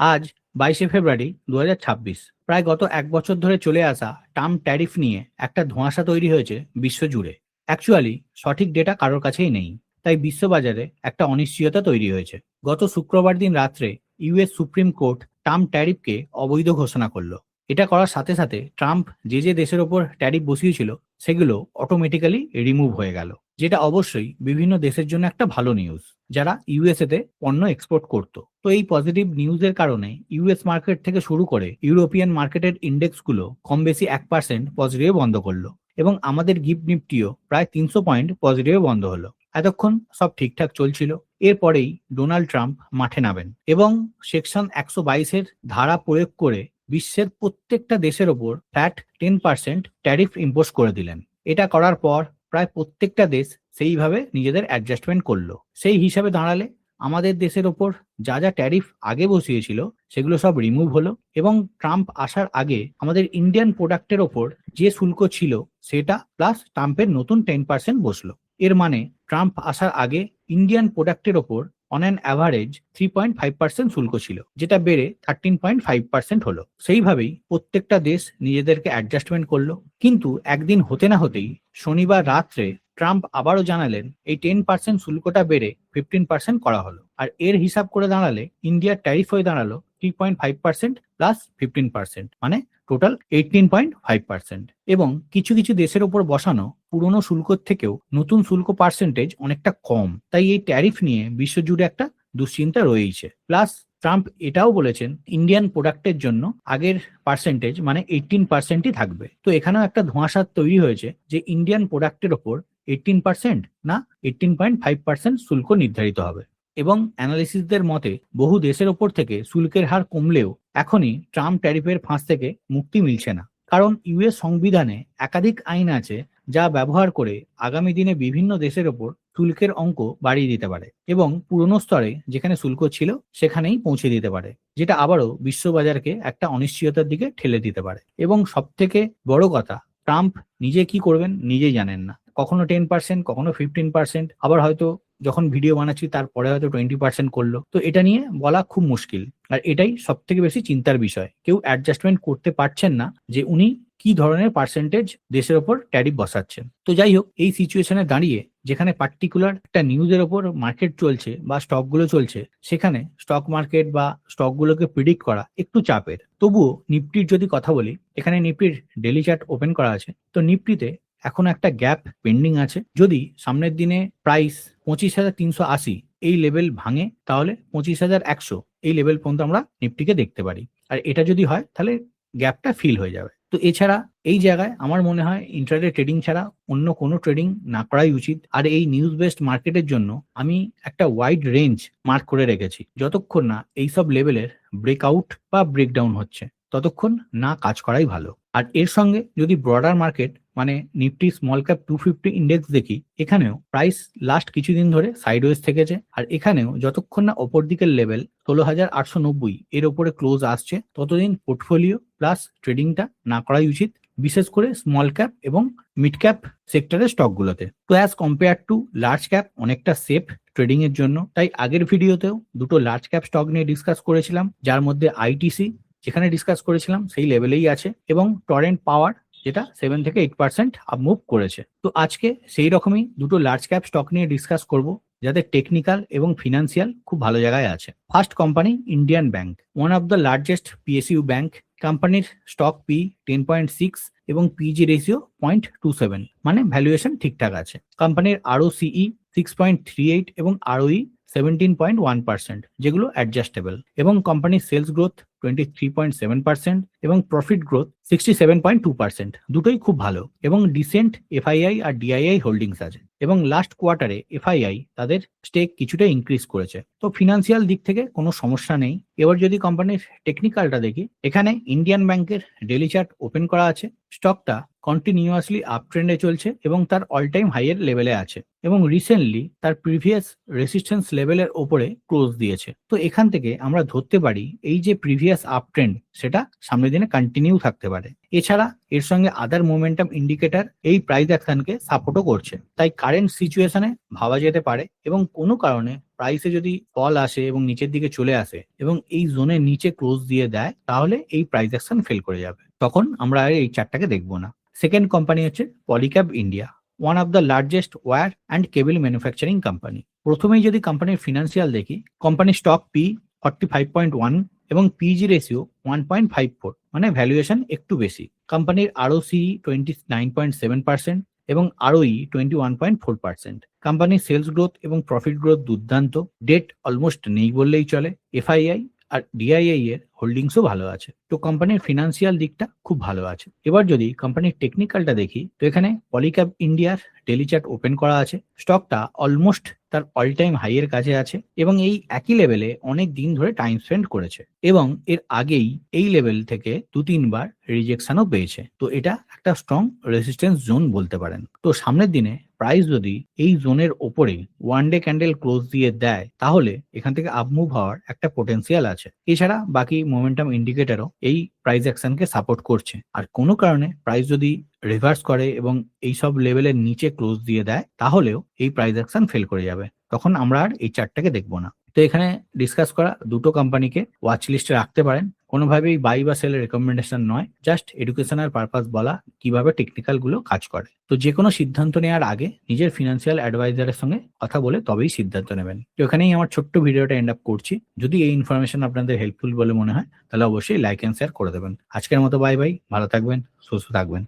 আজ 22শে ফেব্রুয়ারি 2026। প্রায় গত 1 বছর ধরে চলে আসা ট্রাম্প ট্যারিফ নিয়ে একটা ধোঁয়াশা তৈরি হয়েছে বিশ্বজুড়ে। অ্যাকচুয়ালি সঠিক ডেটা কারোর কাছেই নেই, তাই বিশ্ববাজারে একটা অনিশ্চয়তা তৈরি হয়েছে। গত শুক্রবার দিন রাত্রে ইউএস সুপ্রিম কোর্ট ট্রাম্প ট্যারিফকে অবৈধ ঘোষণা করলো। এটা করার সাথে সাথে ট্রাম্প যে যে দেশের ওপর ট্যারিফ বসিয়েছিল সেগুলো অটোমেটিক্যালি রিমুভ হয়ে গেল, যেটা অবশ্যই বিভিন্ন দেশের জন্য একটা ভালো নিউজ যারা ইউএসএ তে পণ্য এক্সপোর্ট করত। তো এই পজিটিভ নিউজের কারণে ইউএস মার্কেট থেকে শুরু করে ইউরোপিয়ান মার্কেটের ইন্ডেক্সগুলো কম বেশি 1% পজিটিভে বন্ধ করলো এবং আমাদের গিফট নিফটিও প্রায় 300 পয়েন্ট পজিটিভে বন্ধ হলো। এতক্ষণ সব ঠিকঠাক চলছিল। এরপরেই ডোনাল্ড ট্রাম্প মাঠে নামেন এবং সেকশন 122-এর ধারা প্রয়োগ করে বিশ্বের প্রত্যেকটা দেশের ওপর ফ্ল্যাট 10% ট্যারিফ ইম্পোজ করে দিলেন। এটা করার পর প্রায় প্রত্যেকটা দেশ সেইভাবে নিজেদের অ্যাডজাস্টমেন্ট করলো। সেই হিসাবে দাঁড়ালে আমাদের দেশের ওপর যা যা ট্যারিফ আগে বসিয়েছিল সেগুলো সব রিমুভ হলো এবং ট্রাম্প আসার আগে আমাদের ইন্ডিয়ান প্রোডাক্টের ওপর যে শুল্ক ছিল সেটা প্লাস ট্রাম্পের নতুন 10% বসলো। এর মানে ট্রাম্প আসার আগে ইন্ডিয়ান প্রোডাক্টের ওপর অন অ্যান অ্যাভারেজ 3.5% শুল্ক ছিল, যেটা বেড়ে 13.5% হলো। সেইভাবেই প্রত্যেকটা দেশ নিজেদেরকে অ্যাডজাস্টমেন্ট করলো। কিন্তু একদিন হতে না হতেই শনিবার রাত্রে ট্রাম্প আবারও জানালেন এই 10% শুল্কটা বেড়ে 15% করা হলো। আর এর হিসাব করে দাঁড়ালে ইন্ডিয়ার ট্যারিফ হয়ে দাঁড়ালো 3.5% প্লাস 15%, মানে টোটাল 18.5%। এবং কিছু কিছু দেশের ওপর বসানো পুরনো শুল্কর থেকেও নতুন শুল্ক পার্সেন্টেজ অনেকটা কম। তাই এই ট্যারিফ নিয়ে বিশ্বজুড়ে একটা দুশ্চিন্তা রয়েছে। প্লাস ট্রাম্প এটাও বলেছেন ইন্ডিয়ান প্রোডাক্টের জন্য আগের পার্সেন্টেজ মানে 18%ই থাকবে। তো এখানেও একটা ধোঁয়াশা তৈরি হয়েছে যে ইন্ডিয়ান প্রোডাক্টের ওপর 18% না 18.5% শুল্ক নির্ধারিত হবে। এবং অ্যানালিসিসদের মতে বহু দেশের ওপর থেকে শুল্কের হার কমলেও এখনই ট্রাম্প ট্যারিফের ফাঁস থেকে মুক্তি মিলছে না। কারণ ইউএস সংবিধানে একাধিক আইন আছে যা ব্যবহার করে আগামী দিনে বিভিন্ন দেশের ওপর শুল্কের অঙ্ক বাড়িয়ে দিতে পারে এবং পুরনো স্তরে যেখানে শুল্ক ছিল সেখানেই পৌঁছে দিতে পারে, যেটা আবারও বিশ্ববাজারকে একটা অনিশ্চয়তার দিকে ঠেলে দিতে পারে। এবং সব থেকে বড় কথা, ট্রাম্প নিজে কি করবেন নিজেই জানেন না। কখনো 10%, কখনো 15%, আবার হয়তো যখন ভিডিও বানাচ্ছি তারপরে হয়তো 20% করলো। তো এটা নিয়ে বলা খুব মুশকিল। আর এটাই সব থেকে বেশি চিন্তার বিষয়। কেউ অ্যাডজাস্টমেন্ট করতে পারছেন না যে উনি কি ধরনের পার্সেন্টেজ দেশের ওপর ট্যারিফ বসাচ্ছেন। তো যাই হোক, এই সিচুয়েশনে দাঁড়িয়ে যেখানে পার্টিকুলার একটা নিউজের ওপর মার্কেট চলছে বা স্টকগুলো চলছে, সেখানে স্টক মার্কেট বা স্টকগুলোকে প্রিডিক্ট করা একটু চাপের। তবুও নিফটির যদি কথা বলি, এখানে নিফটির ডেলি চার্ট ওপেন করা আছে। তো নিফটিতে এখন একটা গ্যাপ পেন্ডিং আছে। যদি সামনের দিনে প্রাইস 25,380 এই লেভেল ভাঙে তাহলে 25,100 এই লেভেল পর্যন্ত আমরা নিফটিকে দেখতে পারি। আর এটা যদি হয় তাহলে গ্যাপটা ফিল হয়ে যাবে। তো এছাড়া এই জায়গায় আমার মনে হয় ইন্ট্রাডে ট্রেডিং ছাড়া অন্য কোনো ট্রেডিং না করাই উচিত। আর এই নিউজ বেসড মার্কেটের জন্য আমি একটা ওয়াইড রেঞ্জ মার্ক করে রেখেছি। যতক্ষণ না এইসব লেভেলের ব্রেকআউট বা ব্রেকডাউন হচ্ছে ততক্ষণ না কাজ করাই ভালো। আর এর সঙ্গে যদি ব্রডার মার্কেট মানে নিফটি স্মল ক্যাপ 250 ইন্ডেক্স দেখি, এখানেও প্রাইস লাস্ট কিছুদিন ধরে সাইডওয়েজ থেকেছে। আর এখানেও যতক্ষণ না ওপর দিকের লেভেল 16,890 এর উপরে ক্লোজ আসছে ততদিন পোর্টফোলিও প্লাস ট্রেডিংটা না করাই উচিত, বিশেষ করে স্মল ক্যাপ এবং মিড ক্যাপ সেক্টরের স্টকগুলোতে। তো as compare to large cap অনেকটা সেফ ট্রেডিং এর জন্য। তাই আগের ভিডিওতেও দুটো লার্জ ক্যাপ স্টক নিয়ে ডিসকাস করেছিলাম, যার মধ্যে আইটিসি যেখানে ডিসকাস করেছিলাম সেই লেভেলেই আছে এবং টরেন্ট পাওয়ার যেটা 7 থেকে 8% আপ মুভ করেছে। তো আজকে সেই রকমই দুটো লার্জ ক্যাপ স্টক নিয়ে ডিসকাস করব যাদের টেকনিক্যাল এবং ফিনান্সিয়াল খুব ভালো জায়গায় আছে। First company Indian bank, one of the largest PSU bank. কোম্পানির স্টক পি 10.6 এবং পিজি রেশিও 0.27, মানে ভ্যালুয়েশন ঠিকঠাক আছে। কোম্পানির আরওসিই 6.38 এবং আরওই 17.1%, যেগুলো অ্যাডজাস্টেবল। এবং কোম্পানির সেলস গ্রোথ 23.7% এবং প্রফিট গ্রোথ 67.2%, দুটোই খুব ভালো। এবং ডিসেন্ট এফআইআই আর ডিআইআই হোল্ডিংস আছে এবং লাস্ট কোয়ার্টারে এফআইআই তাদের স্টেক কিছুটা ইনক্রিজ করেছে। তো ফিনান্সিয়াল দিক থেকে কোনো সমস্যা নেই। এবার যদি কোম্পানির টেকনিক্যালটা দেখি, এখানে ইন্ডিয়ান ব্যাংকের ডেলি চার্ট ওপেন করা আছে। স্টকটা কন্টিনিউয়াসলি আপ ট্রেন্ডে চলছে এবং তার অল টাইম হাইয়ের লেভেলে আছে এবং রিসেন্টলি তার প্রিভিয়াস রেসিস্ট্যান্স লেভেলের ওপরে ক্লোজ দিয়েছে। তো এখান থেকে আমরা ধরতে পারি এই যে প্রিভিয়াস প্রিভিয়াস আপ ট্রেন্ড সেটা সামনের দিনে কন্টিনিউ থাকতে পারে। এছাড়া এর সঙ্গে আদার মোমেন্টাম ইন্ডিকেটর এই প্রাইস অ্যাকশনকে সাপোর্টও করছে। তাই কারেন্ট সিচুয়েশনে ভাবা যেতে পারে এবং কোনো কারণে প্রাইসে যদি ফল আসে এবং নিচের দিকে চলে আসে এবং এই জোনের নিচে ক্লোজ দিয়ে দেয়, তাহলে এই প্রাইস অ্যাকশন ফেল করে যাবে, তখন আমরা আর এই চার্টটাকে দেখবো না। সেকেন্ড কোম্পানি হচ্ছে Polycab India, one of the largest wire and cable manufacturing company. প্রথমেই যদি কোম্পানির ফিনান্সিয়াল দেখি, কোম্পানির স্টক পি 45.1 এবং পিজি রেশিও 1.54, মানে ভ্যালুয়েশন একটু বেশি। কোম্পানির আরওসি 29.7% এবং আরওই 21.4%। কোম্পানির সেলস গ্রোথ এবং প্রফিট গ্রোথ দুর্দান্ত। ডেট অলমোস্ট নেই বললেই চলে। এফআইআই আর ডিআইআই এর হোল্ডিংসও ভালো আছে। তো কোম্পানির ফিনান্সিয়াল দিকটা খুব ভালো আছে। এবার যদি কোম্পানির টেকনিক্যালটা দেখি, তো এখানে পলিক্যাব ইন্ডিয়ার ডেলি চার্ট ওপেন করা আছে। স্টকটা অলমোস্ট তার অল টাইম হাই এর কাছে আছে এবং এই একই লেভেলে অনেক দিন ধরে টাইম স্পেন্ড করেছে এবং এর আগেই এই লেভেল থেকে 2-3 বার রিজেকশনও পেয়েছে। তো এটা একটা স্ট্রং রেজিস্ট্যান্স জোন বলতে পারেন। তো সামনের দিনে প্রাইস যদি এই জোনের ওপরে ওয়ান ডে ক্যান্ডেল ক্লোজ দিয়ে দেয়, তাহলে এখান থেকে আপ মুভ হওয়ার একটা পোটেনশিয়াল আছে। এছাড়া বাকি মোমেন্টাম ইন্ডিকেটরও এই প্রাইস অ্যাকশনকে সাপোর্ট করছে। আর কোনো কারণে প্রাইস যদি রিভার্স করে এবং এই সব লেভেলের নিচে ক্লোজ দিয়ে দেয়, তাহলেও এই প্রাইস অ্যাকশন ফেল করে যাবে, তখন আমরা আর এই চার্টটাকে দেখবো না। তো এখানে ডিসকাস করা দুটো কোম্পানিকে ওয়াচ লিস্টে রাখতে পারেন। কোনোভাবেই বাই বা সেলের রেকমেন্ডেশন নয়, জাস্ট এডুকেশনাল পারপাস বলা কিভাবে টেকনিক্যাল গুলো কাজ করে। তো যে কোনো সিদ্ধান্ত নেওয়ার আগে নিজের ফিনান্সিয়াল অ্যাডভাইজারের সঙ্গে কথা বলে তবেই সিদ্ধান্ত নেবেন। তো এখানেই আমার ছোট্ট ভিডিওটা এন্ড আপ করছি। যদি এই ইনফরমেশন আপনাদের হেল্পফুল বলে মনে হয়, তাহলে অবশ্যই লাইক এন্ড শেয়ার করে দেবেন। আজকের মতো বাই বাই, ভালো থাকবেন, সুস্থ থাকবেন।